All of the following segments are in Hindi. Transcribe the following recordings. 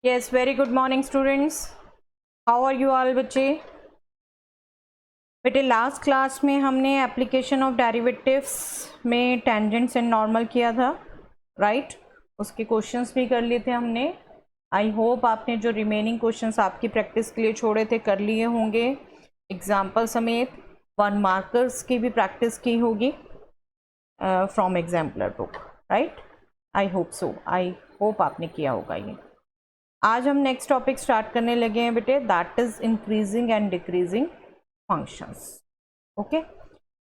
Yes, very good morning students. How are you all बच्चे? बेटे लास्ट क्लास में हमने एप्लीकेशन ऑफ डेरिवेटिव्स में टेंजेंट्स एंड नॉर्मल किया था, राइट? उसके क्वेश्चंस भी कर लिए थे हमने. आई होप आपने जो रिमेनिंग क्वेश्चंस आपकी प्रैक्टिस के लिए छोड़े थे कर लिए होंगे, एग्जाम्पल समेत. 1 मार्कर्स की भी प्रैक्टिस की होगी from exemplar book, right? I hope so, I hope आपने किया होगा ये. आज हम नेक्स्ट टॉपिक स्टार्ट करने लगे हैं बेटे, that is increasing and decreasing functions. Okay,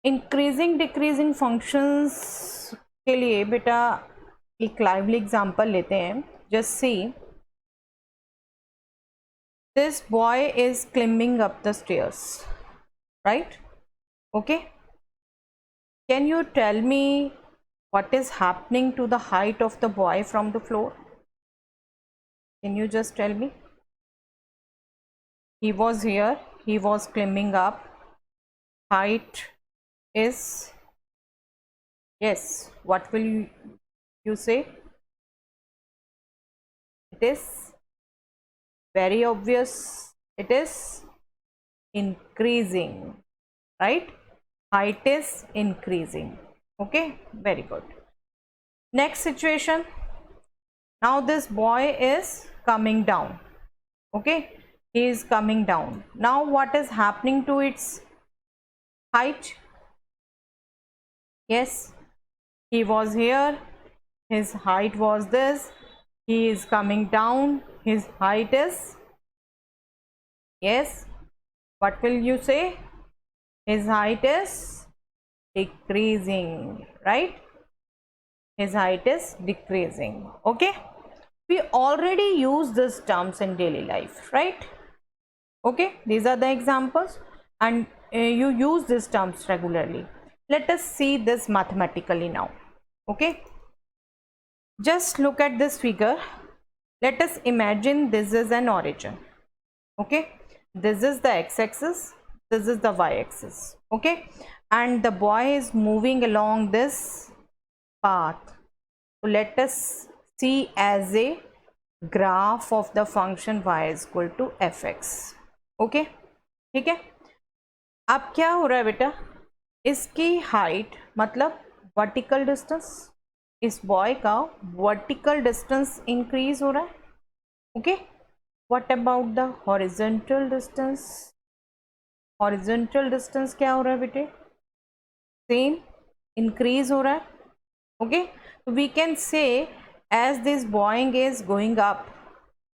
increasing decreasing functions के लिए बेटा एक लाइवली एग्जांपल लेते हैं. Just see, this boy is climbing up the stairs, right? Okay, can you tell me what is happening to the height of the boy from the floor? Can you just tell me? He was here, he was climbing up. Height is, yes, what will you say? It is very obvious, it is increasing, right? Height is increasing. Okay, very good. Next situation, now this boy is coming down. Okay, he is coming down. Now what is happening to its height? Yes, he was here, his height was this, he is coming down, his height is, yes, what will you say? His height is decreasing, right? His height is decreasing. Okay, we already use these terms in daily life, right? Okay, these are the examples and you use these terms regularly. Let us see this mathematically now. Okay, just look at this figure. Let us imagine this is an origin. Okay, this is the x-axis, this is the y-axis. Okay, and the boy is moving along this path. So let us see as a graph of the function y is equal to fx. Okay, ठीक है. अब क्या हो रहा है बेटा, इसकी हाइट मतलब वर्टिकल डिस्टेंस, इस बॉय का वर्टिकल डिस्टेंस इंक्रीज हो रहा है. Okay, what about the horizontal distance? Horizontal distance क्या हो रहा है बेटे? सेम इंक्रीज हो रहा है. Okay, we can say as this बॉइंग is going up,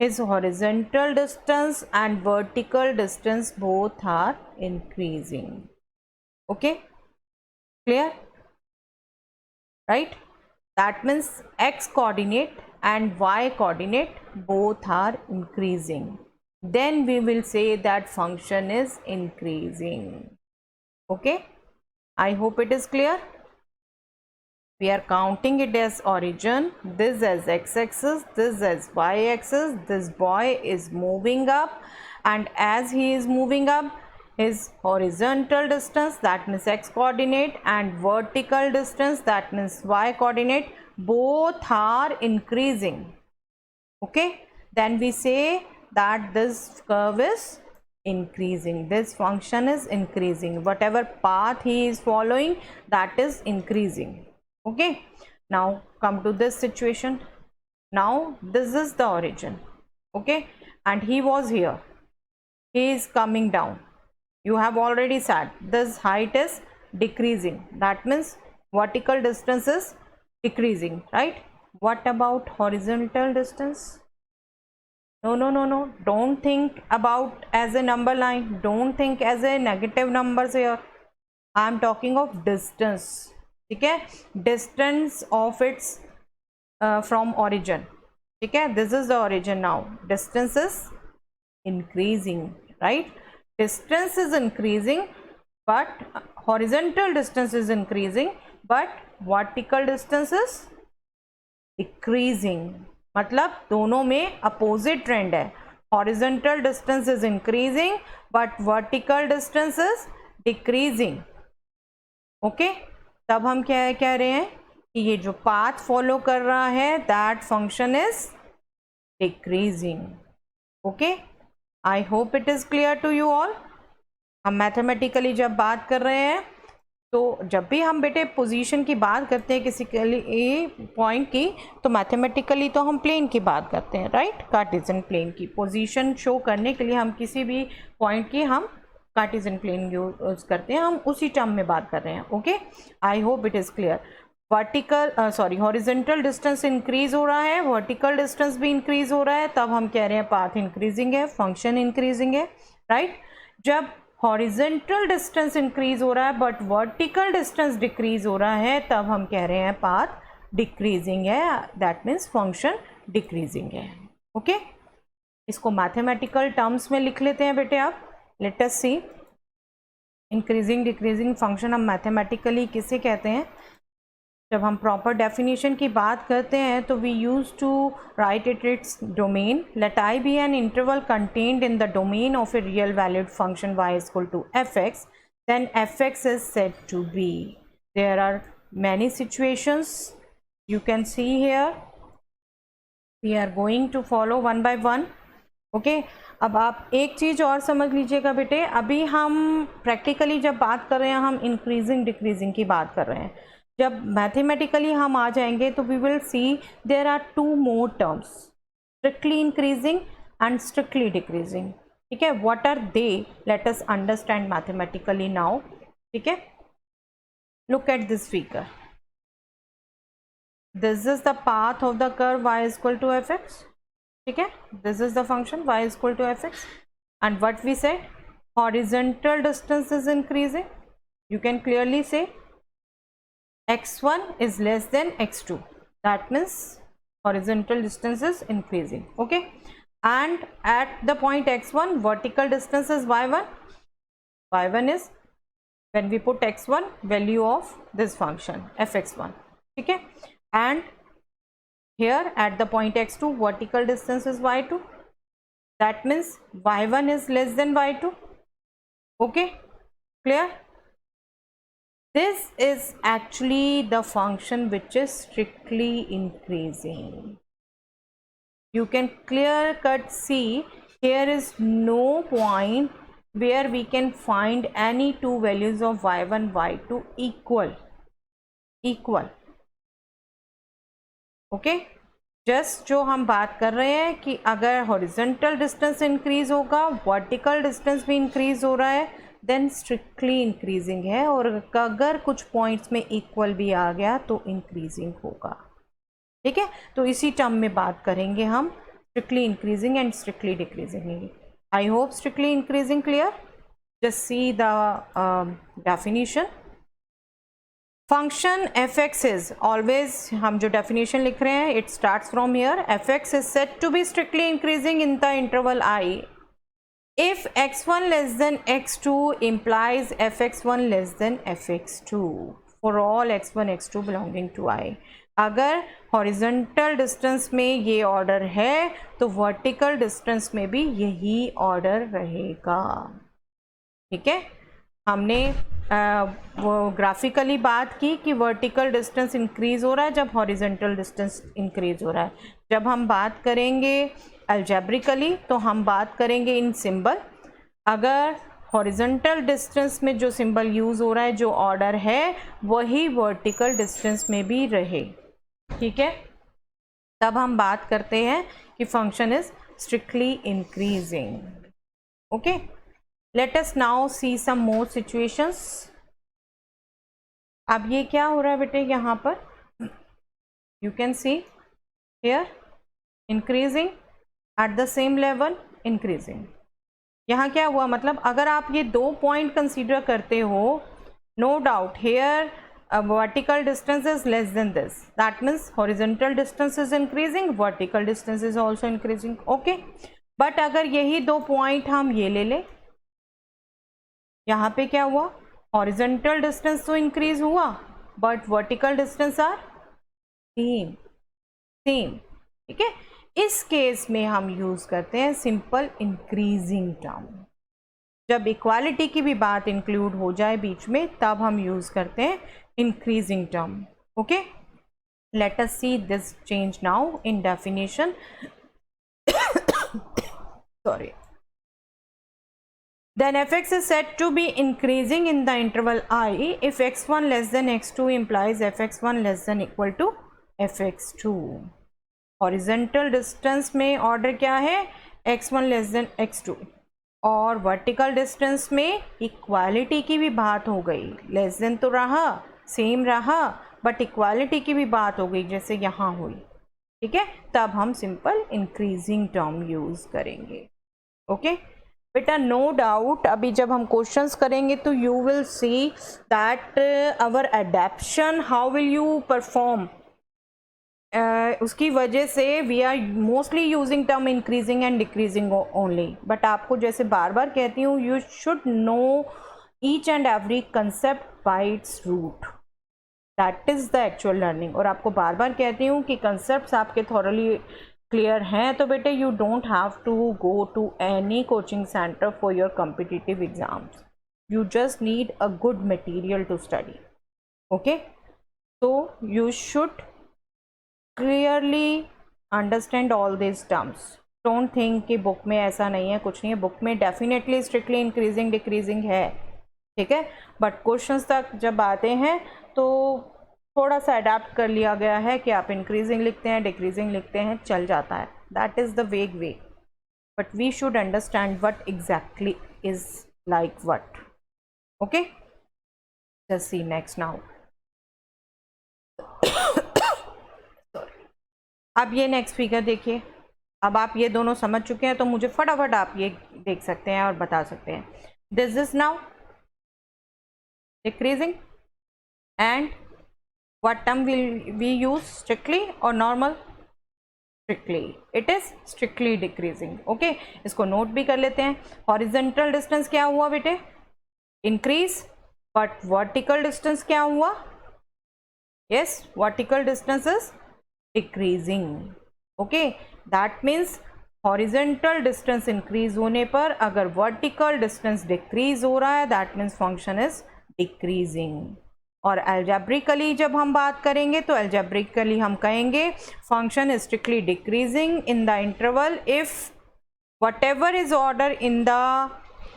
his horizontal distance and vertical distance both are increasing. Okay, clear? Right? That means x coordinate and y coordinate both are increasing. Then we will say that function is increasing. Okay, I hope it is clear. We are counting it as origin, this as x-axis, this as y-axis. This boy is moving up, and as he is moving up, his horizontal distance, that means x coordinate, and vertical distance, that means y coordinate, both are increasing. Okay, then we say that this curve is increasing, this function is increasing, whatever path he is following, that is increasing. Okay, now come to this situation. Now this is the origin. Okay, and he was here, he is coming down. You have already said this height is decreasing, that means vertical distance is decreasing, right? What about horizontal distance? No, don't think about as a number line, don't think as a negative numbers here. I am talking of distance. ठीक है, distance of its from origin. ठीक है, this is the origin. Now distance is increasing, right? Distance is increasing but horizontal distance is increasing but vertical distance is decreasing. मतलब दोनों में अपोजिट ट्रेंड है. Horizontal distance is increasing but vertical distance is decreasing. Okay, तब हम क्या कह रहे हैं कि ये जो पाथ फॉलो कर रहा है that function is decreasing. Okay, I hope it is clear to you all. हम मैथमेटिकली जब बात कर रहे हैं तो जब भी हम बेटे पोजीशन की बात करते हैं किसी पॉइंट की, तो मैथमेटिकली तो हम प्लेन की बात करते हैं, राइट, कार्टेशियन प्लेन की। पोजीशन शो करने के लिए हम किसी भी पॉइंट की हम कार्टेशियन प्लेन यूज करते हैं, हम उसी टर्म में बात कर रहे हैं। Okay, I hope it is clear. Horizontal distance increase हो रहा है, वर्टिकल डिस्टेंस भी इंक्रीज हो रहा है, तब हम कह रहे हैं पाथ इंक्रीजिंग है, फंक्शन इंक्रीजिंग है, राइट। जब हॉरिजेंटल डिस्टेंस इंक्रीज हो रहा है बट वर्टिकल डिस्टेंस डिक्रीज हो रहा है, तब हम कह रहे हैं पाथ डिक्रीजिंग है, दैट मीन्स फंक्शन डिक्रीजिंग है। ओके, इसको मैथमेटिकल टर्म्स में लिख लेते हैं बेटे आप। लेट अस सी, इंक्रीजिंग डिक्रीजिंग फंक्शन हम मैथमेटिकली किसे कहते हैं? जब हम प्रॉपर डेफिनेशन की बात करते हैं तो we use to write its domain. Let I be an interval contained in the domain of a real valued function y is equal to fx, then fx is said to be. There are many situations you can see here. We are going to follow one by one. Okay, अब आप एक चीज़ और समझ लीजिएगा बेटे, अभी हम प्रैक्टिकली जब बात कर रहे हैं हम इंक्रीजिंग डिक्रीजिंग की बात कर रहे हैं। जब मैथमेटिकली हम आ जाएंगे तो we will see there are two more terms, strictly increasing and strictly decreasing. ठीक है, what are they? Let us understand mathematically now. ठीक है, look at this figure, this is the path of the curve y is equal to fx. ठीक है, this is the function y is equal to fx, and what we said, horizontal distance is increasing. You can clearly say x1 is less than x2, that means horizontal distance is increasing. Okay, and at the point x1 vertical distance is y1. y1 is when we put x1 value of this function fx1. ठीक है, and here at the point x2 vertical distance is y2, that means y1 is less than y2. Okay, clear? This is actually the function which is strictly increasing. You can clear cut see here is no point where we can find any two values of y1 y2 equal. Okay, just जो हम बात कर रहे हैं कि अगर हॉरिजॉन्टल डिस्टेंस इंक्रीज होगा, वर्टिकल डिस्टेंस भी इंक्रीज हो रहा है, देन स्ट्रिक्टली इंक्रीजिंग है, और अगर कुछ पॉइंट्स में इक्वल भी आ गया तो इंक्रीजिंग होगा। ठीक है, तो इसी टर्म में बात करेंगे हम, strictly increasing and strictly decreasing. I hope strictly increasing clear. Just see the definition. Function fx is always, हम जो डेफिनेशन लिख रहे हैं, it starts from here. fx is said to be strictly increasing in the interval I if x1 less than x2 implies fx1 less than fx2 for all x1 x2 belonging to I. अगर हॉरिजॉन्टल डिस्टेंस में ये ऑर्डर है तो वर्टिकल डिस्टेंस में भी यही ऑर्डर रहेगा। ठीक है, हमने वो ग्राफिकली बात की कि वर्टिकल डिस्टेंस इंक्रीज हो रहा है जब हॉरिजॉन्टल डिस्टेंस इंक्रीज हो रहा है। जब हम बात करेंगे अलजेब्रिकली तो हम बात करेंगे इन सिंबल। अगर हॉरिजॉन्टल डिस्टेंस में जो सिंबल यूज़ हो रहा है, जो ऑर्डर है, वही वर्टिकल डिस्टेंस में भी रहे। ठीक है, तब हम बात करते हैं कि function is strictly increasing. Okay, let us now see some more situations. अब ये क्या हो रहा है बेटे, यहाँ पर you can see here increasing at the same level increasing. यहाँ क्या हुआ, मतलब अगर आप ये दो पॉइंट कंसीडर करते हो, no doubt here vertical distance is less than this, that means horizontal distance is increasing, vertical distance is also increasing. okay, but अगर यही दो पॉइंट हम ये ले लें, यहाँ पे क्या हुआ, हॉरिजॉन्टल डिस्टेंस तो इंक्रीज हुआ but vertical distance are same. ठीक है, इस केस में हम यूज करते हैं सिंपल इंक्रीजिंग टर्म। जब इक्वालिटी की भी बात इंक्लूड हो जाए बीच में, तब हम यूज करते हैं increasing term. Okay, let us see this change now in definition. sorry. Then fx is said to be increasing in the interval I if x1 less than x2 implies fx1 less than equal to fx2. Horizontal distance में ऑर्डर क्या है, x1 लेस देन x2, और वर्टिकल डिस्टेंस में इक्वालिटी की भी बात हो गई. लेस देन तो रहा, सेम रहा, बट इक्वालिटी की भी बात हो गई जैसे यहाँ हुई. ठीक है, तब हम सिंपल इंक्रीजिंग टर्म यूज़ करेंगे. ओके बेटा, नो डाउट अभी जब हम क्वेश्चंस करेंगे तो you will see that our adaption how will you perform. उसकी वजह से we are mostly using term increasing and decreasing only. But आपको जैसे बार बार कहती हूँ, you should know each and every concept by its root. That is the actual learning. और आपको बार बार कहती हूँ कि कंसेप्ट आपके थॉरली क्लियर हैं तो बेटे you don't have to go to any coaching centre for your competitive exams. You just need a good material to study. Okay, so you should clearly understand all these terms. Don't think कि बुक में ऐसा नहीं है, कुछ नहीं है. बुक में डेफिनेटली स्ट्रिक्टली इंक्रीजिंग डिक्रीजिंग है, ठीक है, बट क्वेश्चंस तक जब आते हैं तो थोड़ा सा अडेप्ट कर लिया गया है कि आप इंक्रीजिंग लिखते हैं डिक्रीजिंग लिखते हैं, चल जाता है. That is the vague way, but we should understand what exactly is like what. Okay, just see next now. अब ये नेक्स्ट फिगर देखिए. अब आप ये दोनों समझ चुके हैं तो मुझे फटाफट आप ये देख सकते हैं और बता सकते हैं. This is now decreasing and what term will we use, strictly और normal? Strictly. It is strictly decreasing. Okay, इसको नोट भी कर लेते हैं. हॉरिजॉन्टल डिस्टेंस क्या हुआ बेटे? इंक्रीज. बट वर्टिकल डिस्टेंस क्या हुआ? Yes, vertical distance is decreasing. okay, that means horizontal distance increase होने पर अगर vertical distance decrease हो रहा है that means function is decreasing. और algebraically जब हम बात करेंगे तो algebraically हम कहेंगे function is strictly decreasing in the interval if whatever is order in the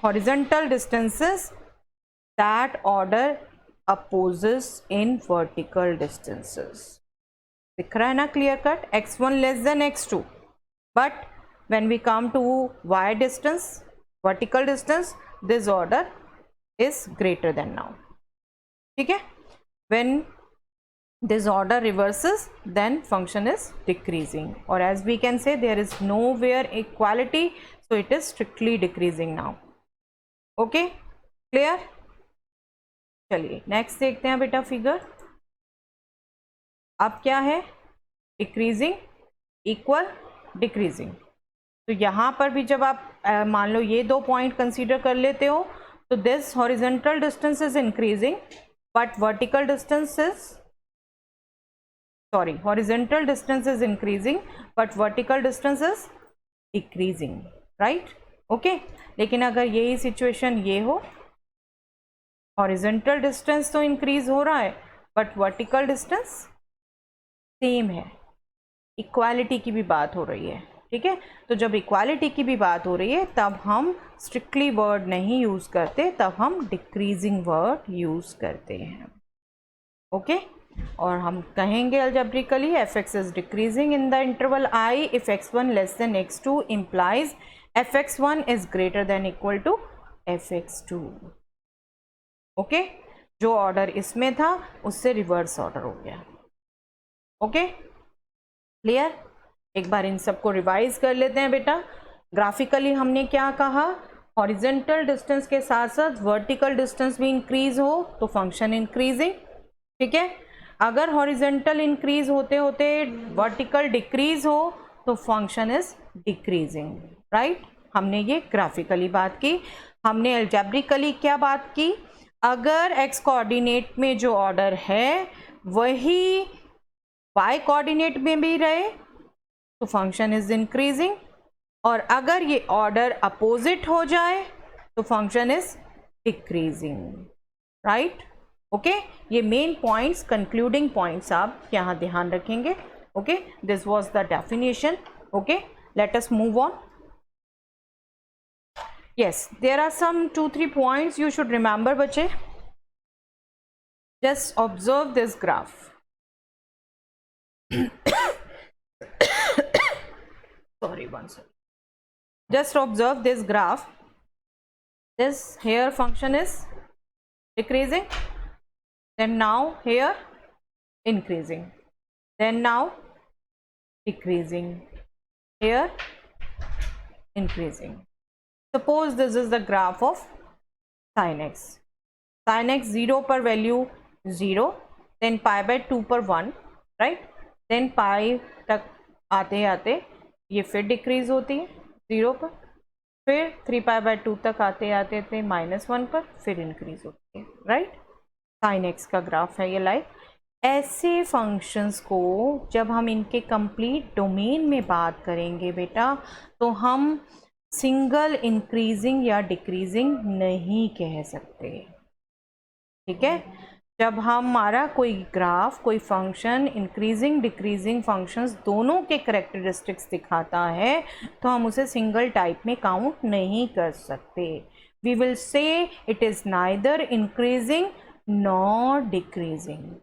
horizontal distances that order opposes in vertical distances. दिख रहा है ना clear cut? x1 less than x2, but when we come to y distance, vertical distance, this order is greater than now. ठीक है, when this order reverses then function is decreasing. और as we can say there is nowhere equality, so it is strictly decreasing now. Okay, clear? चलिए नेक्स्ट देखते हैं बेटा फिगर. अब क्या है? Decreasing equal decreasing. तो यहाँ पर भी जब आप मान लो ये दो पॉइंट कंसीडर कर लेते हो तो this horizontal distance is increasing but vertical distance is horizontal distance is increasing but vertical distance is decreasing. Right? Okay, लेकिन अगर यही सिचुएशन ये हो, हॉरिजॉन्टल डिस्टेंस तो इंक्रीज हो रहा है बट वर्टिकल डिस्टेंस सेम है, इक्वालिटी की भी बात हो रही है. ठीक है, तो जब इक्वालिटी की भी बात हो रही है तब हम स्ट्रिक्टली वर्ड नहीं यूज़ करते, तब हम डिक्रीजिंग वर्ड यूज़ करते हैं. ओके, और हम कहेंगे algebraically fx is decreasing in the interval i if x1 less than x2 implies fx1 is greater than equal to fx2. Okay, जो ऑर्डर इसमें था उससे रिवर्स ऑर्डर हो गया. Okay, clear? एक बार इन सबको रिवाइज कर लेते हैं बेटा. ग्राफिकली हमने क्या कहा? हॉरिजॉन्टल डिस्टेंस के साथ साथ वर्टिकल डिस्टेंस भी इंक्रीज हो तो फंक्शन इंक्रीजिंग. ठीक है, अगर हॉरिजॉन्टल इंक्रीज होते होते वर्टिकल डिक्रीज हो तो फंक्शन इज डिक्रीजिंग. राइट? हमने ये ग्राफिकली बात की. हमने अलजेब्रिकली क्या बात की? अगर एक्स कोऑर्डिनेट में जो ऑर्डर है वही y कोऑर्डिनेट में भी रहे तो फंक्शन इज इंक्रीजिंग, और अगर ये ऑर्डर अपोजिट हो जाए तो function is decreasing. Right? Okay, ये मेन पॉइंट्स, कंक्लूडिंग पॉइंट्स आप यहाँ ध्यान रखेंगे. Okay, this was the definition. Okay, Let us move on. Yes, there are some 2-3 points you should remember, bache. Just observe this graph. Sorry, one second. Just observe this graph. This here function is decreasing, then now here increasing, then now decreasing, here increasing. Suppose this is the graph of sin x. Sin x 0 पर value 0, then pi by 2 पर 1, right? Then pi तक आते आते ये फिर डिक्रीज होती है 0 पर, फिर 3 पाई बाय 2 तक आते आते थे -1 पर, फिर इंक्रीज होती है, राइट? साइन एक्स का ग्राफ है ये लाइक। ऐसे फंक्शंस को जब हम इनके कंप्लीट डोमेन में बात करेंगे बेटा, तो हम सिंगल इंक्रीजिंग या डिक्रीजिंग नहीं कह सकते, ठीक है? जब हमारा कोई ग्राफ, कोई फंक्शन इंक्रीजिंग डिक्रीजिंग फंक्शंस दोनों के करेक्टरिस्टिक्स दिखाता है, तो हम उसे सिंगल टाइप में काउंट नहीं कर सकते। We will say it is neither increasing nor decreasing.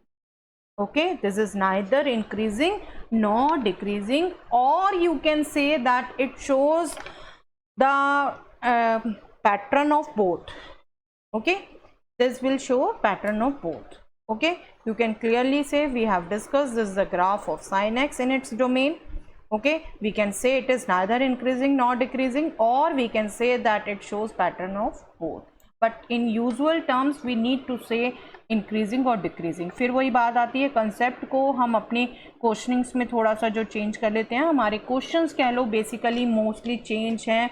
Okay, this is neither increasing nor decreasing, और you can say that it shows the pattern of both. Okay, this will show pattern of both. Okay, you can clearly say we have discussed this is the graph of sin x in its domain. Okay, we can say it is neither increasing nor decreasing, or we can say that it shows pattern of both, but in usual terms we need to say increasing or decreasing. फिर वही बात आती है, कंसेप्ट को हम अपने क्वेश्चनिंग्स में थोड़ा सा जो चेंज कर लेते हैं। हमारे क्वेश्चंस कह लो बेसिकली मोस्टली चेंज हैं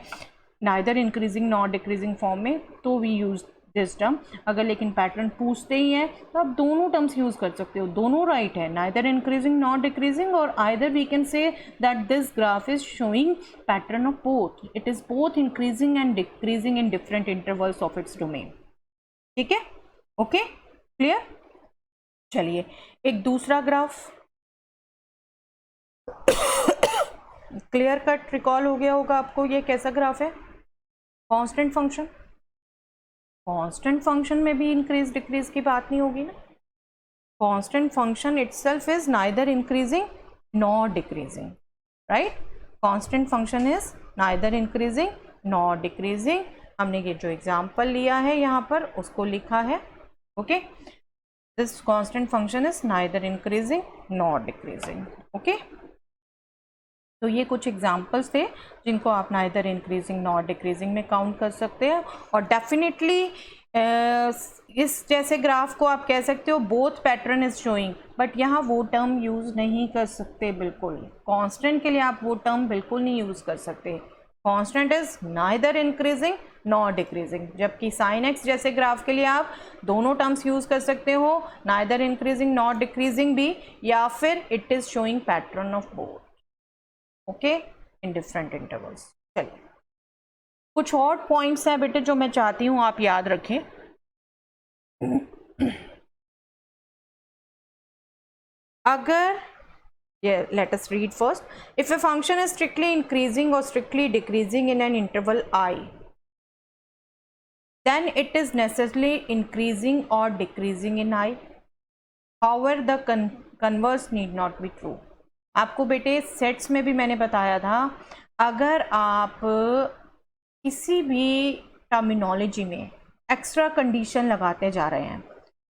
neither increasing nor decreasing form में, तो वी यूज दिस टर्म। अगर लेकिन पैटर्न पूछते ही हैं तो आप दोनों टर्म्स यूज कर सकते हो, दोनों राइट है, नाइदर इंक्रीजिंग नॉट डिक्रीजिंग, और either we can say that this graph is showing pattern of both, it is both increasing and decreasing in different intervals of its domain. ठीक है, ओके, क्लियर? चलिए एक दूसरा ग्राफ क्लियर कट रिकॉल हो गया होगा आपको। ये कैसा ग्राफ है? Constant function. कांस्टेंट फंक्शन में भी इंक्रीज डिक्रीज की बात नहीं होगी ना। Constant function itself is neither increasing nor decreasing, right? Constant function is neither increasing nor decreasing. हमने ये जो एग्जांपल लिया है यहाँ पर उसको लिखा है। Okay, this constant function is neither increasing nor decreasing. Okay, तो ये कुछ एग्जाम्पल्स थे जिनको आप नाइदर इंक्रीजिंग नॉट डिक्रीजिंग में काउंट कर सकते हैं। और डेफिनेटली इस जैसे ग्राफ को आप कह सकते हो both pattern is showing, but यहाँ वो टर्म यूज़ नहीं कर सकते बिल्कुल। कांस्टेंट के लिए आप वो टर्म बिल्कुल नहीं यूज़ कर सकते। Constant is neither increasing not decreasing, जबकि साइन एक्स जैसे ग्राफ के लिए आप दोनों टर्म्स यूज़ कर सकते हो, नाइदर इंक्रीजिंग नॉट डिक्रीजिंग भी, या फिर it is showing pattern of both. Okay, in different intervals. चलिए कुछ और पॉइंट्स हैं बेटे जो मैं चाहती हूं आप याद रखें। अगर ये let us read first, if a function is strictly increasing और strictly decreasing in an interval I, then it is necessarily increasing or decreasing in I. However, the converse need not be true. आपको बेटे सेट्स में भी मैंने बताया था, अगर आप किसी भी टर्मिनोलॉजी में एक्स्ट्रा कंडीशन लगाते जा रहे हैं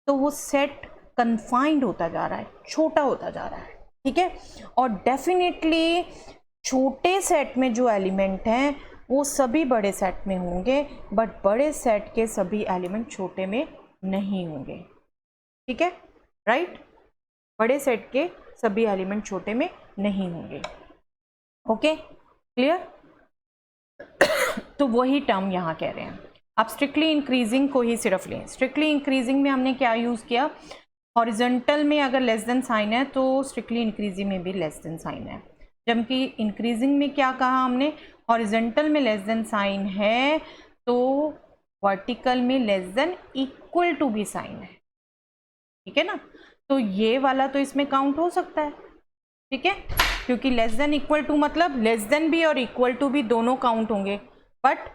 तो वो सेट कन्फाइंड होता जा रहा है, छोटा होता जा रहा है। ठीक है, और डेफिनेटली छोटे सेट में जो एलिमेंट हैं वो सभी बड़े सेट में होंगे, बट बड़े सेट के सभी एलिमेंट छोटे में नहीं होंगे। ठीक है, राइट? बड़े सेट के सभी एलिमेंट छोटे में नहीं होंगे। Okay, clear? तो वही टर्म यहाँ कह रहे हैं। आप स्ट्रिक्टली इंक्रीजिंग को ही सिर्फ लें। स्ट्रिक्टली इंक्रीजिंग में हमने क्या यूज़ किया? हॉरिजॉन्टल में अगर लेस देन साइन है तो स्ट्रिक्टली इंक्रीजिंग में भी लेस देन साइन है, जबकि इंक्रीजिंग में क्या कहा हमने? हॉरिजॉन्टल में लेस देन साइन है तो वर्टिकल में लेस देन इक्वल टू भी साइन है। ठीक है ना? तो ये वाला तो इसमें काउंट हो सकता है। ठीक है, क्योंकि लेस देन इक्वल टू मतलब लेस देन भी और इक्वल टू भी दोनों काउंट होंगे, बट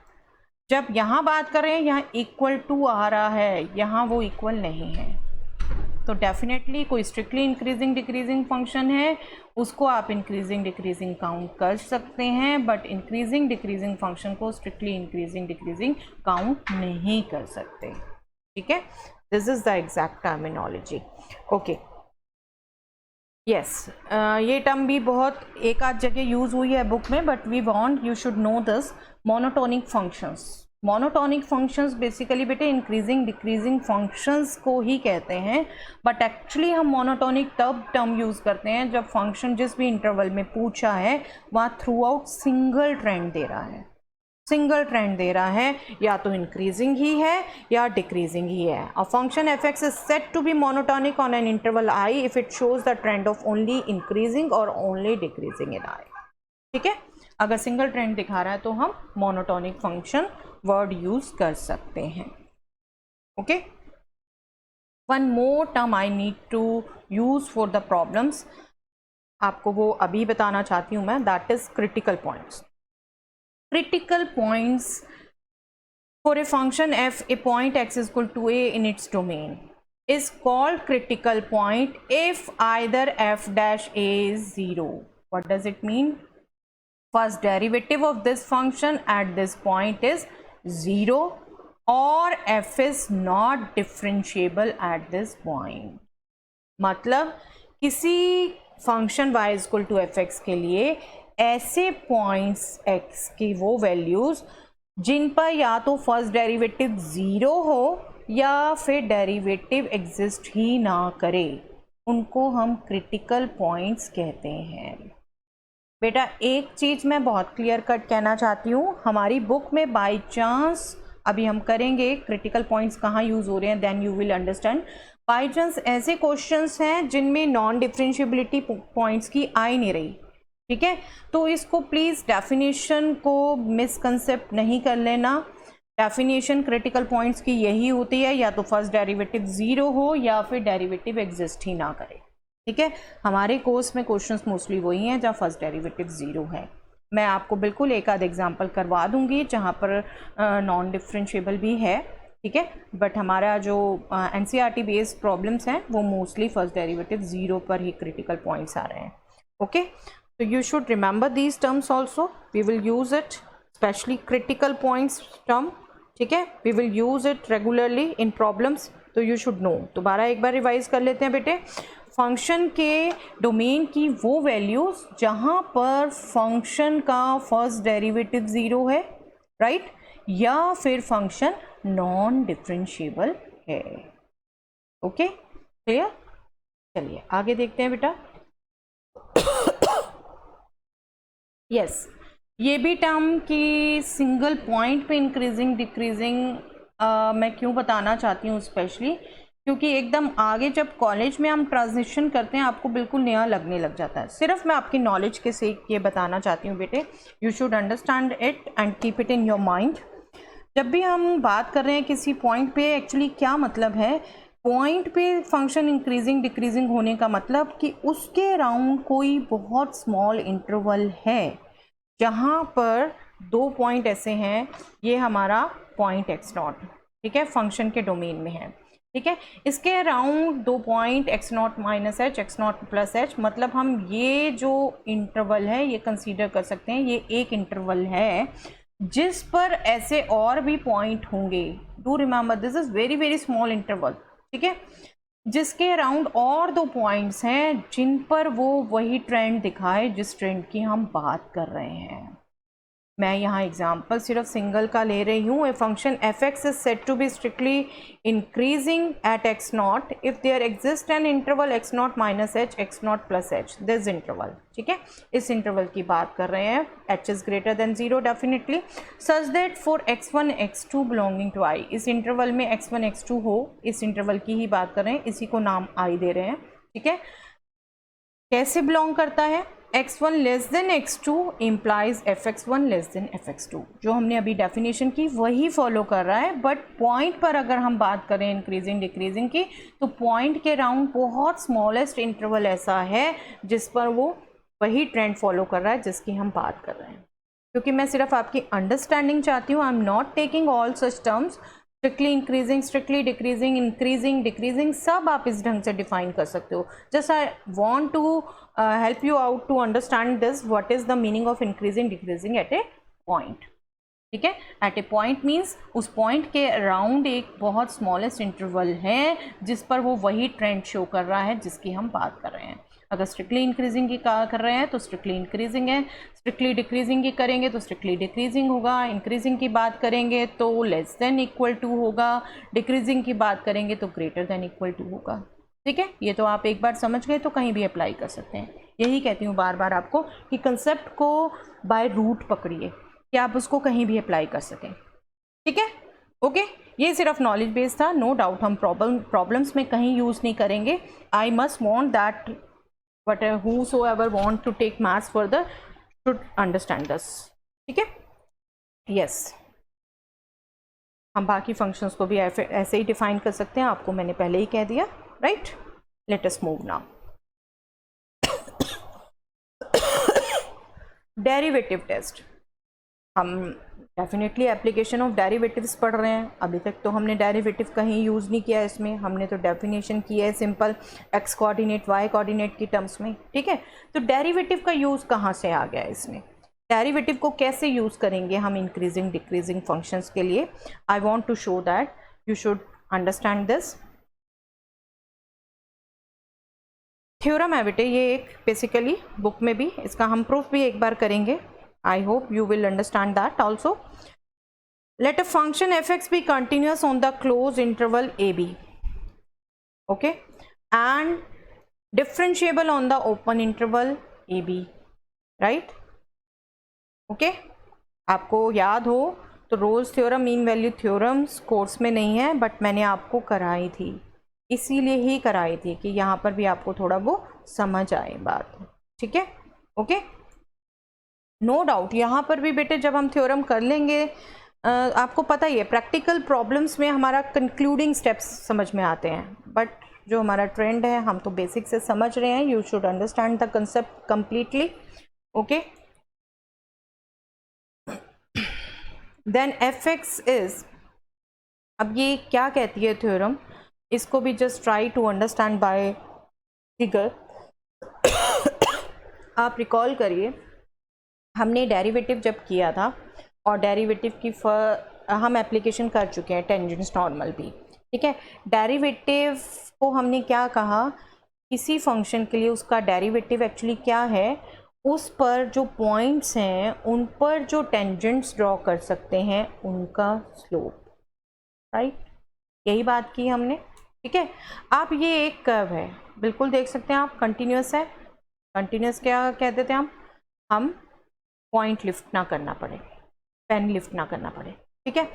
जब यहाँ बात कर रहे हैं यहाँ इक्वल टू आ रहा है, यहाँ वो इक्वल नहीं है, तो डेफिनेटली कोई स्ट्रिक्टली इंक्रीजिंग डिक्रीजिंग फंक्शन है उसको आप इंक्रीजिंग डिक्रीजिंग काउंट कर सकते हैं, बट इंक्रीजिंग डिक्रीजिंग फंक्शन को स्ट्रिक्टली इंक्रीजिंग डिक्रीजिंग काउंट नहीं कर सकते, ठीक है। This is the exact terminology, okay. Yes, ये टर्म भी बहुत एक आध जगह यूज हुई है बुक में, but we want you should know this. Monotonic functions, monotonic functions basically बेटे इंक्रीजिंग डिक्रीजिंग फंक्शंस को ही कहते हैं, बट एक्चुअली हम मोनोटोनिक तब टर्म यूज़ करते हैं जब फंक्शन जिस भी इंटरवल में पूछा है वहाँ थ्रू आउट सिंगल ट्रेंड दे रहा है, सिंगल ट्रेंड दे रहा है, या तो इंक्रीजिंग ही है या डिक्रीजिंग ही है। A function F x is said to be monotonic on an interval I if it shows the trend of only increasing और ओनली डिक्रीजिंग इन आई, ठीक है। अगर सिंगल ट्रेंड दिखा रहा है तो हम मोनोटोनिक फंक्शन वर्ड यूज कर सकते हैं, okay. One more term I need to use for the problems, आपको वो अभी बताना चाहती हूँ मैं, that is critical points. Critical points for a function F, a point X is equal to A in its domain is called critical point if either f dash a is 0. What does it mean? First derivative of this function at this point is 0 or f is not differentiable at this point. मतलब किसी function y is equal to fx के लिए ऐसे पॉइंट्स x की वो वैल्यूज जिन पर या तो फर्स्ट डेरिवेटिव 0 हो या फिर डेरिवेटिव एग्जिस्ट ही ना करे, उनको हम क्रिटिकल पॉइंट्स कहते हैं। बेटा एक चीज़ मैं बहुत क्लियर कट कहना चाहती हूँ, हमारी बुक में बाय चांस अभी हम करेंगे क्रिटिकल पॉइंट्स कहाँ यूज़ हो रहे हैं, then you will understand. By chance ऐसे क्वेश्चंस हैं जिनमें नॉन डिफरेंशिएबिलिटी पॉइंट्स की आ ही नहीं रही, ठीक है, तो इसको प्लीज़ डेफिनेशन को मिसकंसेप्ट नहीं कर लेना। डेफिनेशन क्रिटिकल पॉइंट्स की यही होती है, या तो फर्स्ट डेरिवेटिव 0 हो या फिर डेरिवेटिव एग्जिस्ट ही ना करे, ठीक है। हमारे कोर्स में क्वेश्चंस मोस्टली वही हैं जहाँ फर्स्ट डेरिवेटिव 0 है। मैं आपको बिल्कुल एक आध एग्जांपल करवा दूंगी जहाँ पर नॉन डिफरेंशिएबल भी है, ठीक है, बट हमारा जो एनसीईआरटी बेस्ड प्रॉब्लम्स हैं वो मोस्टली फर्स्ट डेरिवेटिव 0 पर ही क्रिटिकल पॉइंट्स आ रहे हैं, ओके। तो you should remember these terms also, we will use it, specially critical points term, ठीक है, we will use it regularly in problems, तो यू शुड नो। दोबारा एक बार रिवाइज कर लेते हैं बेटे। फंक्शन के डोमेन की वो वैल्यूज जहाँ पर फंक्शन का फर्स्ट डेरिवेटिव 0 है, राइट, या फिर फंक्शन नॉन डिफरेंशिएबल है, ओके, क्लियर। चलिए आगे देखते हैं बेटा। यस, ये भी टर्म की सिंगल पॉइंट पे इंक्रीजिंग डिक्रीजिंग मैं क्यों बताना चाहती हूँ स्पेशली, क्योंकि एकदम आगे जब कॉलेज में हम ट्रांजिशन करते हैं आपको बिल्कुल नया लगने लग जाता है। सिर्फ मैं आपकी नॉलेज के से ये बताना चाहती हूँ बेटे, you should understand it and keep it in your mind. जब भी हम बात कर रहे हैं किसी पॉइंट पे, एक्चुअली क्या मतलब है, पॉइंट पे फंक्शन इंक्रीजिंग डिक्रीजिंग होने का मतलब कि उसके अराउंड कोई बहुत स्मॉल इंटरवल है जहाँ पर 2 पॉइंट ऐसे हैं, ये हमारा पॉइंट x0, ठीक है, फंक्शन के डोमेन में है, ठीक है, इसके around 2 point x0 minus h, x0 plus h, मतलब हम ये जो इंटरवल है ये कंसीडर कर सकते हैं, ये एक इंटरवल है जिस पर ऐसे और भी पॉइंट होंगे। Do remember this is very very small interval, ठीक है, जिसके अराउंड और 2 पॉइंट्स हैं जिन पर वो वही ट्रेंड दिखाए जिस ट्रेंड की हम बात कर रहे हैं। मैं यहाँ एग्जांपल सिर्फ सिंगल का ले रही हूँ। A function F x is said to be strictly increasing at x not if there exist an interval x not minus h, x not plus h, this interval, ठीक है, इस इंटरवल की बात कर रहे हैं। H is greater than 0 definitely, such that for x1 x2 belonging to I, इस इंटरवल में x1 x2 हो, इस इंटरवल की ही बात कर रहे हैं, इसी को नाम आई दे रहे हैं, ठीक है। कैसे बिलोंग करता है, x1 less than x2 implies fx1 less than fx2, जो हमने अभी डेफिनेशन की वही फॉलो कर रहा है, बट पॉइंट पर अगर हम बात करें इंक्रीजिंग डिक्रीजिंग की, तो पॉइंट के अराउंड बहुत स्मॉलेस्ट इंटरवल ऐसा है जिस पर वो वही ट्रेंड फॉलो कर रहा है जिसकी हम बात कर रहे हैं, क्योंकि मैं सिर्फ आपकी अंडरस्टैंडिंग चाहती हूँ। I am not taking all such terms, strictly increasing, strictly decreasing, increasing, decreasing, सब आप इस ढंग से डिफाइन कर सकते हो। Just I want to help you out to understand this, what is the meaning of increasing decreasing at a point. ठीक है, एट ए पॉइंट मीन्स उस पॉइंट के अराउंड एक बहुत स्मॉलेस्ट इंटरवल है जिस पर वो वही ट्रेंड शो कर रहा है जिसकी हम बात कर रहे हैं। अगर स्ट्रिक्टली इंक्रीजिंग की कर रहे हैं तो स्ट्रिक्टली इंक्रीजिंग है, स्ट्रिक्टली डिक्रीजिंग की करेंगे तो स्ट्रिक्टली डिक्रीजिंग होगा, इंक्रीजिंग की बात करेंगे तो लेस देन इक्वल टू होगा, डिक्रीजिंग की बात करेंगे तो ग्रेटर देन इक्वल टू होगा। ठीक है, ये तो आप एक बार समझ गए तो कहीं भी अप्लाई कर सकते हैं। यही कहती हूँ बार बार आपको कि कंसेप्ट को बाय रूट पकड़िए कि आप उसको कहीं भी अप्लाई कर सकें। ठीक है, ओके, ये सिर्फ नॉलेज बेस था। नो डाउट हम प्रॉब्लम्स में कहीं यूज़ नहीं करेंगे। I must want that but whosoever want to take maths further should understand this। ठीक है, यस, हम बाकी फंक्शंस को भी ऐसे ही डिफाइन कर सकते हैं, आपको मैंने पहले ही कह दिया, right. Let us move now. Derivative test, हम डेफिनेटली एप्लीकेशन ऑफ डेरिवेटिव्स पढ़ रहे हैं। अभी तक तो हमने डेरिवेटिव कहीं यूज़ नहीं किया इसमें, हमने तो डेफिनेशन की है simple X coordinate Y coordinate की टर्म्स में। ठीक है, तो डेरिवेटिव का यूज़ कहाँ से आ गया इसमें, डेरिवेटिव को कैसे यूज़ करेंगे हम इंक्रीजिंग डिक्रीजिंग फंक्शंस के लिए। I want to show that you should understand this. Theorem है बेटे ये एक, बेसिकली बुक में भी इसका हम प्रूफ भी एक बार करेंगे। I hope you will understand that also. Let a function fx be continuous on the closed interval ab, okay, and differentiable on the open interval ab, right? Okay, आपको याद हो तो Rolle's theorem, mean value theorems course में नहीं है बट मैंने आपको कराई थी, इसीलिए ही कराई थी कि यहाँ पर भी आपको थोड़ा वो समझ आए बात। ठीक है, ओके, नो डाउट यहाँ पर भी बेटे जब हम थ्योरम कर लेंगे आपको पता ही है प्रैक्टिकल प्रॉब्लम्स में हमारा कंक्लूडिंग स्टेप्स समझ में आते हैं, बट जो हमारा ट्रेंड है हम तो बेसिक से समझ रहे हैं। You should understand the concept completely, okay. Then F x is, अब ये क्या कहती है थ्योरम, इसको भी just try to understand by figure. आप रिकॉल करिए हमने डेरिवेटिव जब किया था और डेरिवेटिव की हम एप्लीकेशन कर चुके हैं टेंजेंट्स नॉर्मल भी। ठीक है, डेरिवेटिव को हमने क्या कहा, किसी फंक्शन के लिए उसका डेरिवेटिव एक्चुअली क्या है, उस पर जो पॉइंट्स हैं उन पर जो टेंजेंट्स ड्रॉ कर सकते हैं उनका स्लोप, राइट, यही बात की हमने। ठीक है, आप ये एक कर्व है, बिल्कुल देख सकते हैं आप, कंटिन्यूस है। कंटिन्यूस क्या कहते थे हम पॉइंट लिफ्ट ना करना पड़े, पेन लिफ्ट ना करना पड़े। ठीक है,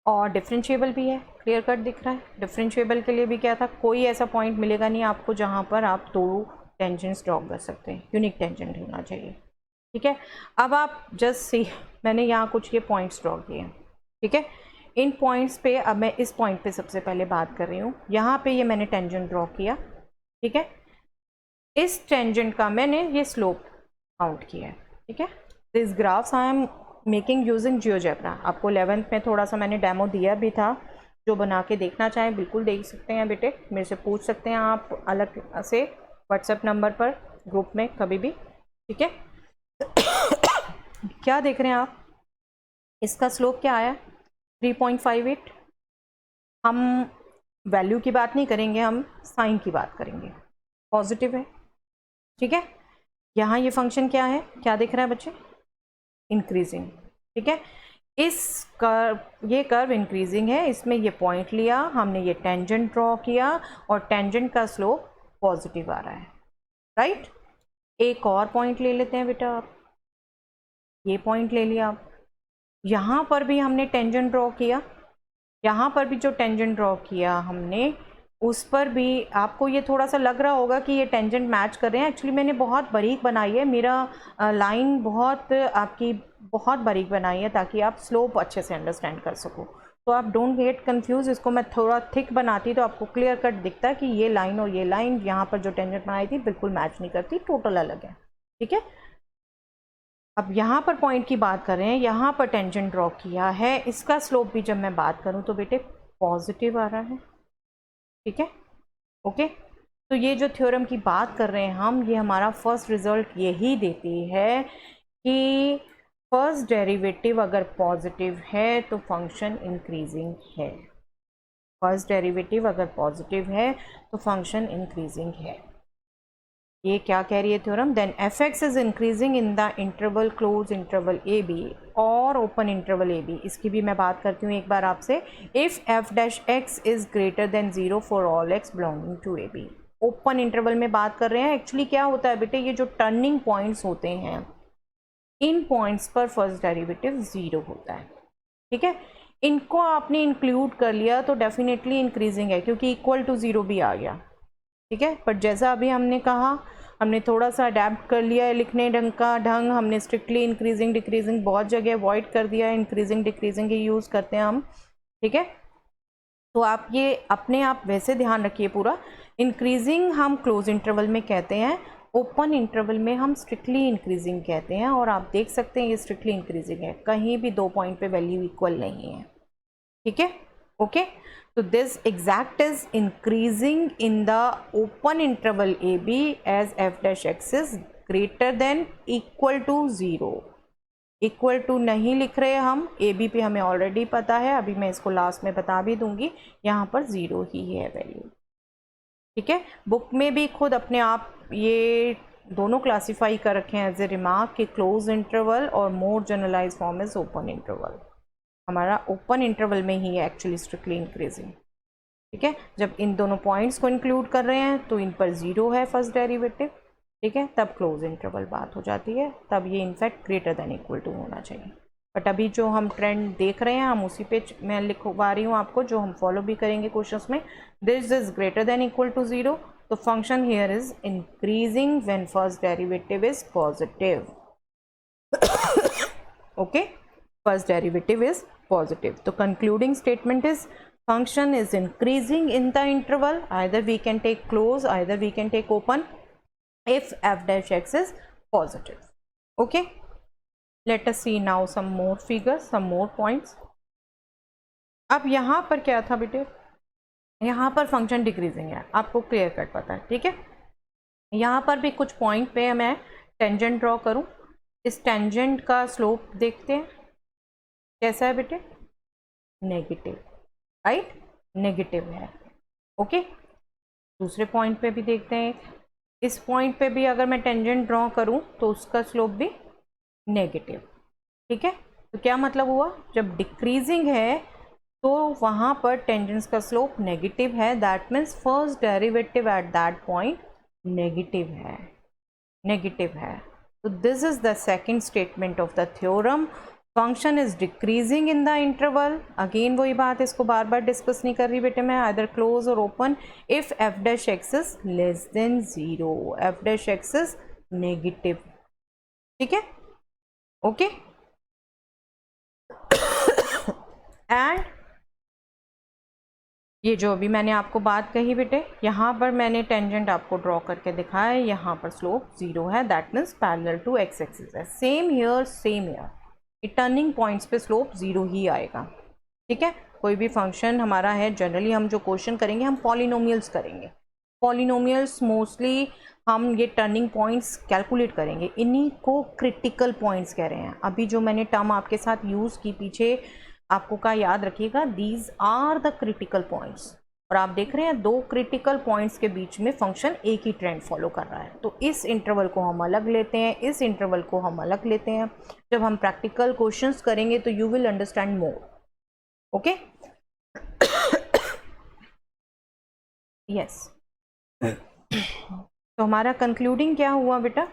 और डिफरेंशिएबल भी है, क्लियर कट दिख रहा है। डिफरेंशिएबल के लिए भी क्या था, कोई ऐसा पॉइंट मिलेगा नहीं आपको जहाँ पर आप दो टेंजेंट्स ड्रॉ कर सकते हैं, यूनिक टेंजेंट होना चाहिए। ठीक है, अब आप जस्ट सी, मैंने यहाँ कुछ ये पॉइंट्स ड्रॉ किए हैं। ठीक है, इन पॉइंट्स पे अब मैं इस पॉइंट पे सबसे पहले बात कर रही हूँ, यहाँ पे ये मैंने टेंजेंट ड्रॉ किया। ठीक है, इस टेंजेंट का मैंने ये स्लोप काउंट किया है। ठीक है, this graphs I am making using GeoGebra. आपको 11th में थोड़ा सा मैंने डेमो दिया भी था, जो बना के देखना चाहें बिल्कुल देख सकते हैं बेटे, मेरे से पूछ सकते हैं आप अलग से व्हाट्सएप नंबर पर, ग्रुप में कभी भी। ठीक है, क्या देख रहे हैं आप, इसका स्लोप क्या आया 3.58। हम वैल्यू की बात नहीं करेंगे, हम साइन की बात करेंगे, पॉजिटिव है। ठीक है, यहाँ ये फंक्शन क्या है, क्या दिख रहा है बच्चे, इंक्रीजिंग। ठीक है, इस कर्व, ये कर्व इंक्रीजिंग है, इसमें ये पॉइंट लिया हमने, ये टेंजेंट ड्रॉ किया और टेंजेंट का स्लोप पॉजिटिव आ रहा है, राइट। एक और पॉइंट ले लेते हैं बेटा, आप ये पॉइंट ले लिया आप, यहाँ पर भी हमने टेंजेंट ड्रॉ किया, यहाँ पर भी जो टेंजेंट ड्रॉ किया हमने उस पर भी आपको ये थोड़ा सा लग रहा होगा कि ये टेंजेंट मैच कर रहे हैं। एक्चुअली मैंने बहुत बारीक बनाई है, मेरा लाइन बहुत आपकी बहुत बारीक बनाई है ताकि आप स्लोप अच्छे से अंडरस्टैंड कर सको। तो आप डोंट गेट कंफ्यूज, इसको मैं थोड़ा थिक बनाती तो आपको क्लियर कट दिखता है कि ये लाइन और ये लाइन यहाँ पर जो टेंजेंट बनाई थी बिल्कुल मैच नहीं करती, टोटल अलग है। ठीक है, अब यहाँ पर पॉइंट की बात कर रहे हैं, यहाँ पर टेंजेंट ड्रॉ किया है, इसका स्लोप भी जब मैं बात करूँ तो बेटे पॉजिटिव आ रहा है। ठीक है, ओके। तो ये जो थ्योरम की बात कर रहे हैं हम, ये हमारा फर्स्ट रिजल्ट यही देती है कि फर्स्ट डेरिवेटिव अगर पॉजिटिव है तो फंक्शन इंक्रीजिंग है। फर्स्ट डेरिवेटिव अगर पॉजिटिव है तो फंक्शन इंक्रीजिंग है। ये क्या कह रही है theorem? Then F x is increasing in the interval close interval A B और ओपन इंटरवल ए बी। इसकी भी मैं बात करती हूँ एक बार आपसे। If F dash X is greater than 0 for all X belonging to A B. Open interval में बात कर रहे हैं। एक्चुअली क्या होता है बेटे, ये जो टर्निंग पॉइंट्स होते हैं, इन पॉइंट्स पर फर्स्ट डेरिवेटिव 0 होता है। ठीक है, इनको आपने इंक्लूड कर लिया तो डेफिनेटली इंक्रीजिंग है, क्योंकि इक्वल टू 0 भी आ गया। ठीक है, पर जैसा अभी हमने कहा, हमने थोड़ा सा अडेप्ट कर लिया है लिखने का ढंग। हमने स्ट्रिक्टली इंक्रीजिंग डिक्रीजिंग बहुत जगह अवॉइड कर दिया है, इंक्रीजिंग डिक्रीजिंग ही यूज़ करते हैं हम। ठीक है, तो आप ये अपने आप वैसे ध्यान रखिए पूरा। इंक्रीजिंग हम क्लोज इंटरवल में कहते हैं, ओपन इंटरवल में हम स्ट्रिक्टली इंक्रीजिंग कहते हैं। और आप देख सकते हैं ये स्ट्रिक्टली इंक्रीजिंग है, कहीं भी 2 पॉइंट पे वैल्यू इक्वल नहीं है। ठीक है, okay. So this exact is increasing in the open interval AB as f dash x is greater than equal to 0. Equal to नहीं लिख रहे हम, ए बी पे हमें ऑलरेडी पता है, अभी मैं इसको लास्ट में बता भी दूंगी, यहाँ पर 0 ही है वैल्यू। ठीक है, बुक में भी खुद अपने आप ये दोनों क्लासीफाई कर रखे हैं एज ए रिमार्क कि क्लोज इंटरवल और more generalize form is open interval. हमारा ओपन इंटरवल में ही है एक्चुअली स्ट्रिक्टली इंक्रीजिंग। ठीक है, जब इन दोनों पॉइंट्स को इंक्लूड कर रहे हैं तो इन पर 0 है फर्स्ट डेरिवेटिव। ठीक है, तब क्लोज इंटरवल बात हो जाती है, तब ये in fact greater than equal to होना चाहिए। बट अभी जो हम ट्रेंड देख रहे हैं, हम उसी पे मैं लिखवा रही हूँ आपको, जो हम फॉलो भी करेंगे क्वेश्चंस में। This is greater than equal to 0, तो function here is increasing when first derivative is positive. Okay, first derivative is positive. तो concluding statement is function is increasing in the interval, either we can take close, either we can take open, if f dash x is positive. Okay, let us see now some more figures, some more points. अब यहाँ पर क्या था बेटे, यहाँ पर फंक्शन डिक्रीजिंग है, आपको क्लियर कट पता है। ठीक है, यहाँ पर भी कुछ पॉइंट पे मैं टेंजेंट ड्रॉ करूँ। इस टेंजेंट का स्लोप देखते हैं कैसा है बेटे, नेगेटिव, राइट, नेगेटिव है। ओके, दूसरे पॉइंट पे भी देखते हैं, इस पॉइंट पे भी अगर मैं टेंजेंट ड्रॉ करूं तो उसका स्लोप भी नेगेटिव। ठीक है, तो क्या मतलब हुआ, जब डिक्रीजिंग है तो वहां पर टेंजेंट्स का स्लोप नेगेटिव है, that means first derivative at that point negative है, नेगेटिव है। तो this is the second statement of the theorem, function is decreasing in the interval. Again वही बात, इसको बार बार डिस्कस नहीं कर रही बेटे मैं, आइदर क्लोज और open, if F dash X is less then 0, F dash X is negative. ठीक है, ओके। एंड ये जो अभी मैंने आपको बात कही बेटे, यहाँ पर मैंने टेंजेंट आपको ड्रॉ करके दिखाया है, यहाँ पर स्लोप 0 है, that means parallel to x axis है। Same here, same here, turning points पे स्लोप 0 ही आएगा। ठीक है, कोई भी फंक्शन हमारा है, जनरली हम जो क्वेश्चन करेंगे हम पॉलिनोमियल्स करेंगे। पॉलिनोमियल्स मोस्टली हम ये टर्निंग पॉइंट्स कैलकुलेट करेंगे, इन्हीं को क्रिटिकल पॉइंट्स कह रहे हैं। अभी जो मैंने टर्म आपके साथ यूज़ की पीछे, आपको का याद रखिएगा, these are the critical points. और आप देख रहे हैं 2 क्रिटिकल पॉइंट्स के बीच में फंक्शन एक ही ट्रेंड फॉलो कर रहा है। तो इस इंटरवल को हम अलग लेते हैं, इस इंटरवल को हम अलग लेते हैं। जब हम प्रैक्टिकल क्वेश्चंस करेंगे तो you will understand more. Okay, yes. तो हमारा कंक्लूडिंग क्या हुआ बेटा,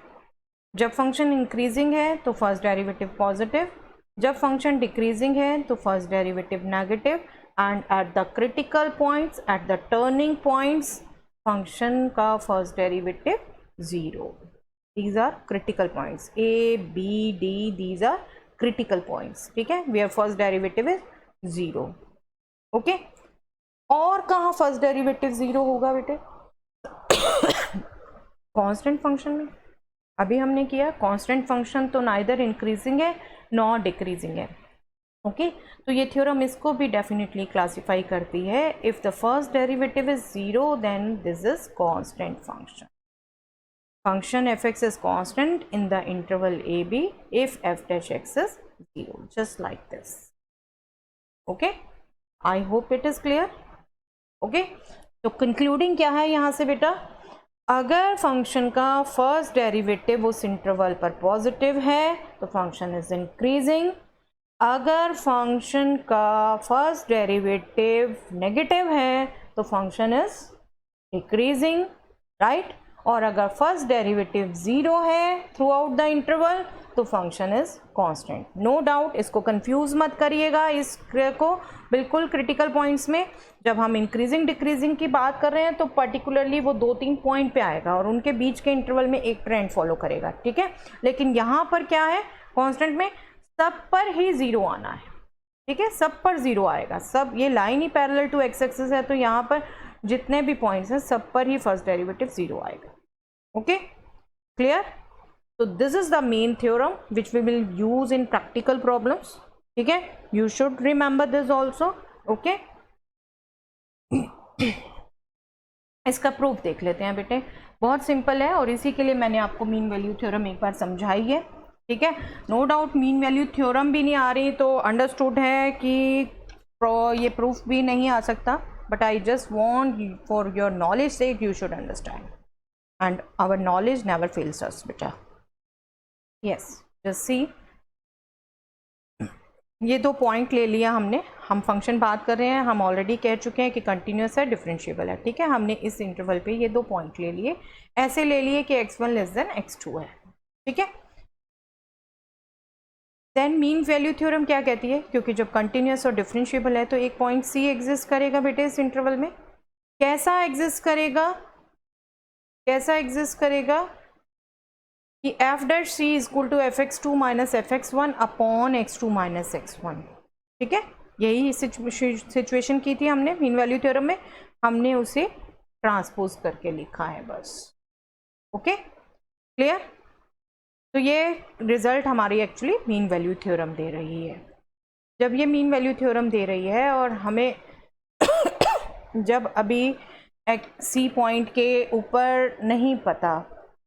जब फंक्शन इंक्रीजिंग है तो फर्स्ट डेरिवेटिव पॉजिटिव, जब फंक्शन डिक्रीजिंग है तो first derivative negative, and at the critical points, at the turning points, function का first derivative 0। These are critical points, A B D, these are critical points. ठीक है, where first derivative is 0। Okay, और कहाँ फर्स्ट डेरिवेटिव 0 होगा बेटे, कांस्टेंट फंक्शन में। अभी हमने किया कांस्टेंट फंक्शन तो नाइदर इंक्रीजिंग है नॉर डिक्रीजिंग है। ओके तो ये थ्योरम इसको भी डेफिनेटली क्लासीफाई करती है। If the first derivative is 0 then this is constant function. Function fx is constant in the interval ab if f dash x is 0, just like this. Okay, I hope it is clear. Okay, तो concluding क्या है यहाँ से बेटा, अगर फंक्शन का फर्स्ट डेरिवेटिव उस इंटरवल पर पॉजिटिव है तो फंक्शन इज इंक्रीजिंग, अगर फंक्शन का फर्स्ट डेरिवेटिव नेगेटिव है तो फंक्शन इज डिक्रीजिंग, राइट। और अगर फर्स्ट डेरिवेटिव 0 है थ्रू आउट द इंटरवल तो function is constant. No doubt, इसको कंफ्यूज मत करिएगा, इसको बिल्कुल क्रिटिकल पॉइंट्स में जब हम इंक्रीजिंग डिक्रीजिंग की बात कर रहे हैं तो पर्टिकुलरली वो 2-3 पॉइंट पे आएगा और उनके बीच के इंटरवल में एक ट्रेंड फॉलो करेगा, ठीक है। लेकिन यहाँ पर क्या है, कांस्टेंट में सब पर ही 0 आना है, ठीक है, सब पर 0 आएगा। सब ये लाइन ही पैरेलल टू एक्स एक्सिस है तो यहाँ पर जितने भी पॉइंट्स हैं सब पर ही फर्स्ट डेरिवेटिव 0 आएगा। Okay clear. तो this is the main theorem which we will use in practical problems, ठीक है। You should remember this also. Okay इसका प्रूफ देख लेते हैं बेटे, बहुत सिंपल है और इसी के लिए मैंने आपको मीन वैल्यू थ्योरम एक बार समझाई है, ठीक है। No doubt mean value theorem भी नहीं आ रही तो अंडरस्टूड है कि ये प्रूफ भी नहीं आ सकता, but I just want for your knowledge sake you should understand and our knowledge never fails us beta. Yes, just see, ये 2 पॉइंट ले लिया हमने, हम फंक्शन बात कर रहे हैं, हम ऑलरेडी कह चुके हैं कि कंटिन्यूस है डिफरेंशिएबल है, ठीक है। हमने इस इंटरवल पे ये 2 पॉइंट ले लिए, ऐसे ले लिए कि x1 लेस देन x2 है, ठीक है। देन मीन वैल्यू थ्योरम क्या कहती है, क्योंकि जब कंटिन्यूस और डिफरेंशिएबल है तो एक पॉइंट सी एग्जिस्ट करेगा बेटे इस इंटरवल में। कैसा एग्जिस्ट करेगा, कैसा एग्जिस्ट करेगा कि F dash C is equal to fx2 minus fx1 upon x2 minus x1, ठीक है। यही सिचुएशन की थी हमने मीन वैल्यू थ्योरम में, हमने उसे ट्रांसपोज करके लिखा है बस। Okay clear. तो ये रिजल्ट हमारी एक्चुअली मीन वैल्यू थ्योरम दे रही है। जब ये मीन वैल्यू थ्योरम दे रही है और हमें जब अभी सी पॉइंट के ऊपर नहीं पता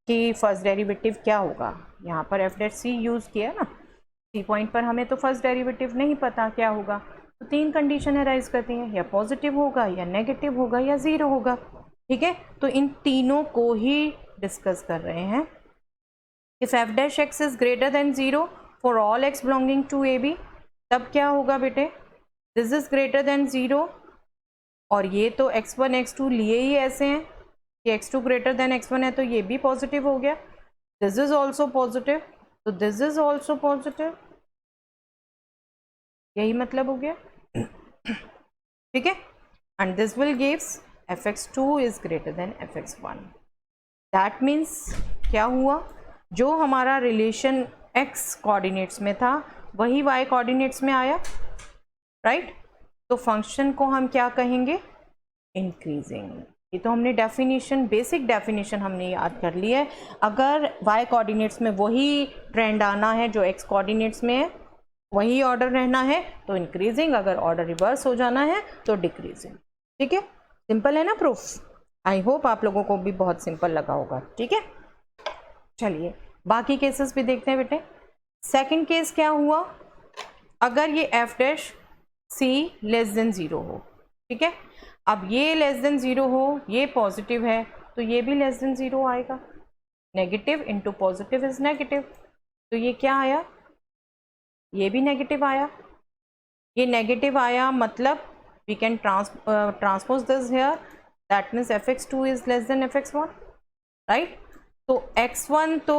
कि फर्स्ट डेरिवेटिव क्या होगा, यहाँ पर एफ डैश सी यूज़ किया ना, सी पॉइंट पर हमें तो फर्स्ट डेरिवेटिव नहीं पता क्या होगा, तो 3 कंडीशन अराइज करती हैं, या पॉजिटिव होगा या नेगेटिव होगा या 0 होगा, ठीक है। तो इन तीनों को ही डिस्कस कर रहे हैं। If f dash x is greater than 0 for all x belonging to AB, तब क्या होगा बेटे, this is greater than 0 और ये तो x1 x2 लिए ही ऐसे हैं कि x2 greater than x1 है तो ये भी पॉजिटिव हो गया, this is also positive तो this is also positive, यही मतलब हो गया, ठीक है। and this will gives fx2 is greater than fx1, that means क्या हुआ, जो हमारा रिलेशन x कोऑर्डिनेट्स में था वही y कोऑर्डिनेट्स में आया, राइट। तो फंक्शन को हम क्या कहेंगे, इंक्रीजिंग। ये तो हमने डेफिनेशन, बेसिक डेफिनेशन हमने याद कर ली है। अगर y कोऑर्डिनेट्स में वही ट्रेंड आना है जो x कोऑर्डिनेट्स में है, वही ऑर्डर रहना है तो इंक्रीजिंग, अगर ऑर्डर रिवर्स हो जाना है तो डिक्रीजिंग, ठीक है। सिंपल है ना प्रूफ, आई होप आप लोगों को भी बहुत सिंपल लगा होगा, ठीक है। चलिए बाकी केसेस भी देखते हैं बेटे। सेकंड केस क्या हुआ, अगर ये एफ डैश सी लेस देन 0 हो, ठीक है। अब ये लेस देन 0 हो, ये पॉजिटिव है तो ये भी लेस देन 0 आएगा, negative into positive is negative, तो ये क्या आया, ये भी नेगेटिव आया, ये नेगेटिव आया मतलब we can transpose this here, that means fx2 is less than fx1, right. तो x1 तो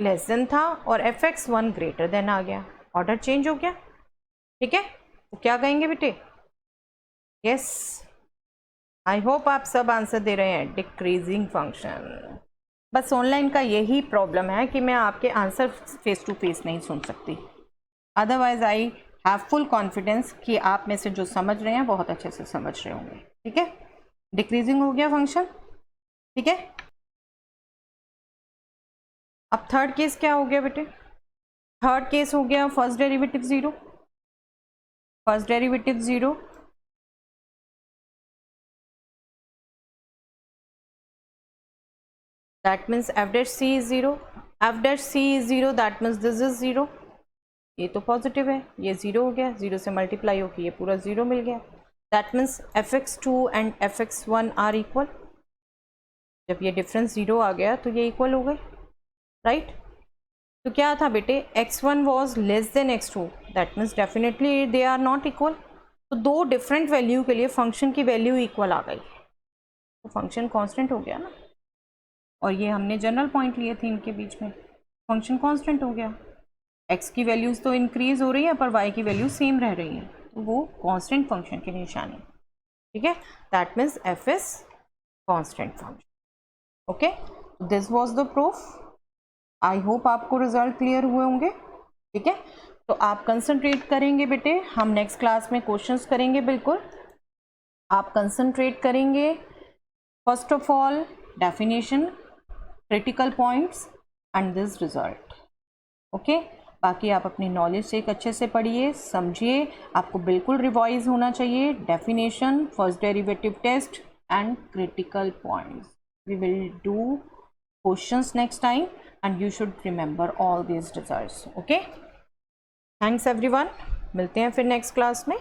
लेस देन था और fx1 ग्रेटर देन आ गया, ऑर्डर चेंज हो गया, ठीक है। तो क्या कहेंगे बेटे, यस, आई होप आप सब आंसर दे रहे हैं, डिक्रीजिंग फंक्शन। बस ऑनलाइन का यही प्रॉब्लम है कि मैं आपके आंसर फेस टू फेस नहीं सुन सकती, otherwise I have full confidence कि आप में से जो समझ रहे हैं बहुत अच्छे से समझ रहे होंगे, ठीक है। डिक्रीजिंग हो गया फंक्शन, ठीक है। अब थर्ड केस क्या हो गया बेटे? थर्ड केस हो गया first derivative zero, first derivative zero, that means f dash c is 0, f dash c is 0, that means this is 0, ये तो पॉजिटिव है, ये 0 हो गया, 0 से मल्टीप्लाई होकर ये पूरा 0 मिल गया, that means fx2 and fx1 are equal. जब ये डिफरेंस 0 आ गया तो ये इक्वल हो गए, राइट? तो क्या था बेटे, x1 was less than x2, that means definitely they are not equal. तो दो डिफरेंट वैल्यू के लिए फंक्शन की वैल्यू इक्वल आ गई, तो फंक्शन कांस्टेंट हो गया ना। और ये हमने जनरल पॉइंट लिए थे इनके बीच में, फंक्शन कांस्टेंट हो गया। x की वैल्यूज़ तो इंक्रीज हो रही है पर y की वैल्यू सेम रह रही है, तो वो कांस्टेंट फंक्शन की निशानी, ठीक है। That means f is constant function. Okay, this was the proof. I hope आपको रिजल्ट क्लियर हुए होंगे, ठीक है। तो आप कंसंट्रेट करेंगे बेटे, हम नेक्स्ट क्लास में क्वेश्चंस करेंगे, बिल्कुल आप कंसंट्रेट करेंगे। First of all definition, critical points and this result, okay. बाकी आप अपनी नॉलेज से एक अच्छे से पढ़िए, समझिए, आपको बिल्कुल रिवाइज होना चाहिए। Definition, first derivative test and critical points, we will do questions next time and you should remember all these results, okay. Thanks everyone, मिलते हैं फिर नेक्स्ट क्लास में।